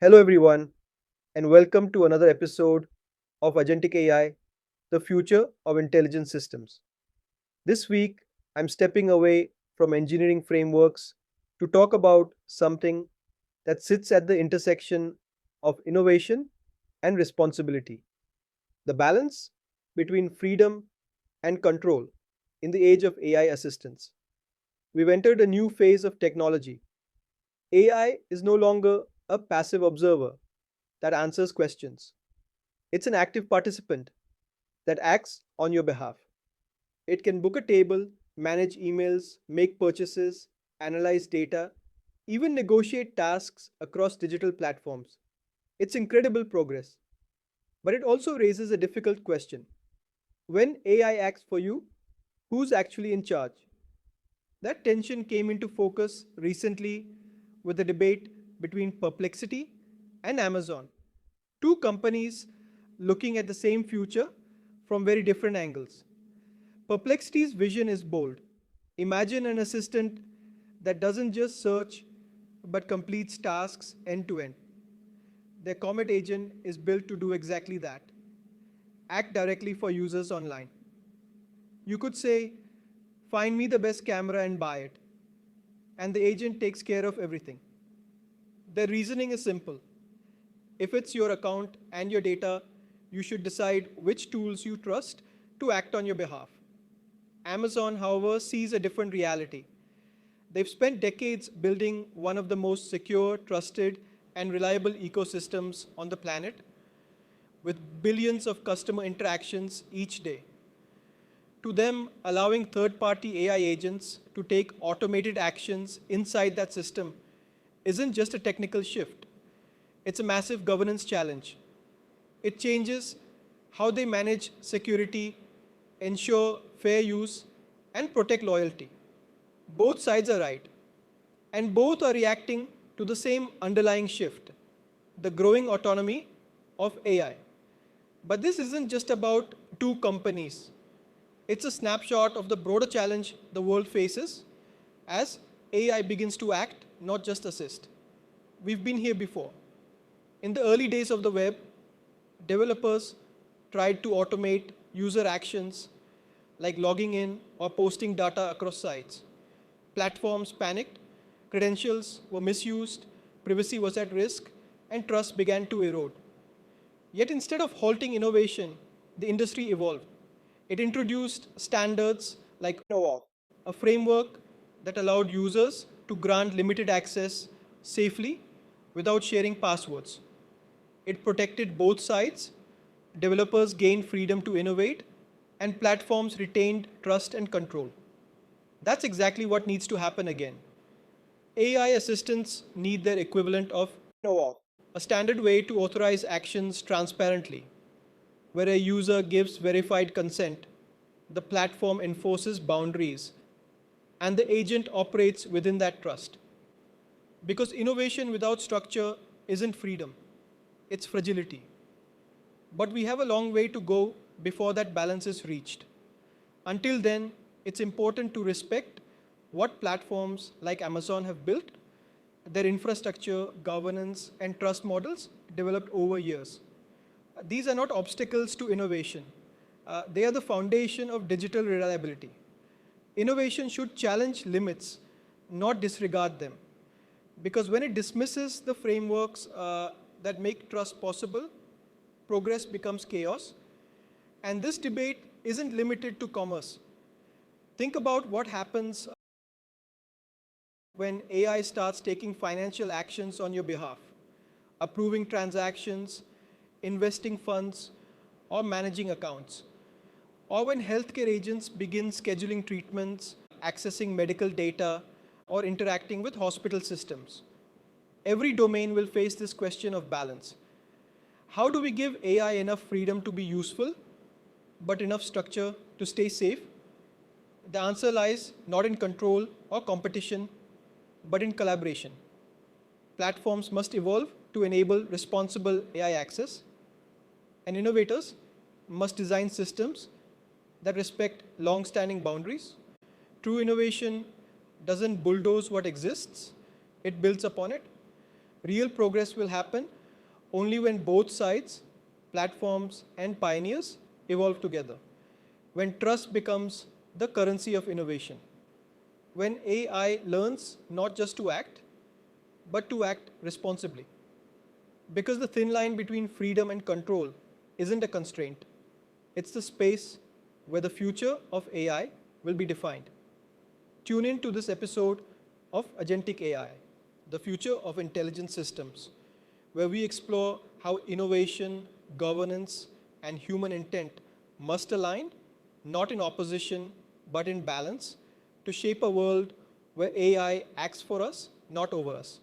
Hello, everyone, and welcome to another episode of Agentic AI, the future of intelligent systems. This week, I'm stepping away from engineering frameworks to talk about something that sits at the intersection of innovation and responsibility, the balance between freedom and control in the age of AI assistance. We've entered a new phase of technology. AI is no longer a passive observer that answers questions. It's an active participant that acts on your behalf. It can book a table, manage emails, make purchases, analyze data, even negotiate tasks across digital platforms. It's incredible progress. But it also raises a difficult question. When AI acts for you, who's actually in charge? That tension came into focus recently with the debate between Perplexity and Amazon. Two companies looking at the same future from very different angles. Perplexity's vision is bold. Imagine an assistant that doesn't just search but completes tasks end to end. Their Comet agent is built to do exactly that, act directly for users online. You could say, find me the best camera and buy it, and the agent takes care of everything. Their reasoning is simple. If it's your account and your data, you should decide which tools you trust to act on your behalf. Amazon, however, sees a different reality. They've spent decades building one of the most secure, trusted, and reliable ecosystems on the planet with billions of customer interactions each day. To them, allowing third party AI agents to take automated actions inside that system isn't just a technical shift, it's a massive governance challenge. It changes how they manage security, ensure fair use, and protect loyalty. Both sides are right, and both are reacting to the same underlying shift, the growing autonomy of AI. But this isn't just about two companies. It's a snapshot of the broader challenge the world faces as AI begins to act, not just assist. We've been here before. In the early days of the web, developers tried to automate user actions like logging in or posting data across sites. Platforms panicked, credentials were misused, privacy was at risk, and trust began to erode. Yet instead of halting innovation, the industry evolved. It introduced standards like OAuth, a framework that allowed users to grant limited access safely without sharing passwords. It protected both sides, developers gained freedom to innovate, and platforms retained trust and control. That's exactly what needs to happen again. AI assistants need their equivalent of OAuth, a standard way to authorize actions transparently. Where a user gives verified consent, the platform enforces boundaries, and the agent operates within that trust. Because innovation without structure isn't freedom, it's fragility. But we have a long way to go before that balance is reached. Until then, it's important to respect what platforms like Amazon have built, their infrastructure, governance, and trust models developed over years. These are not obstacles to innovation. They are the foundation of digital reliability. Innovation should challenge limits, not disregard them. Because when it dismisses the frameworks that make trust possible, progress becomes chaos. And this debate isn't limited to commerce. Think about what happens when AI starts taking financial actions on your behalf, approving transactions, investing funds, or managing accounts. Or when healthcare agents begin scheduling treatments, accessing medical data, or interacting with hospital systems. Every domain will face this question of balance. How do we give AI enough freedom to be useful, but enough structure to stay safe? The answer lies not in control or competition, but in collaboration. Platforms must evolve to enable responsible AI access, and innovators must design systems that respect long-standing boundaries. True innovation doesn't bulldoze what exists, it builds upon it. Real progress will happen only when both sides, platforms, and pioneers evolve together. When trust becomes the currency of innovation. When AI learns not just to act, but to act responsibly. Because the thin line between freedom and control isn't a constraint, it's the space where the future of AI will be defined. Tune in to this episode of Agentic AI, the future of intelligent systems, where we explore how innovation, governance, and human intent must align, not in opposition, but in balance, to shape a world where AI acts for us, not over us.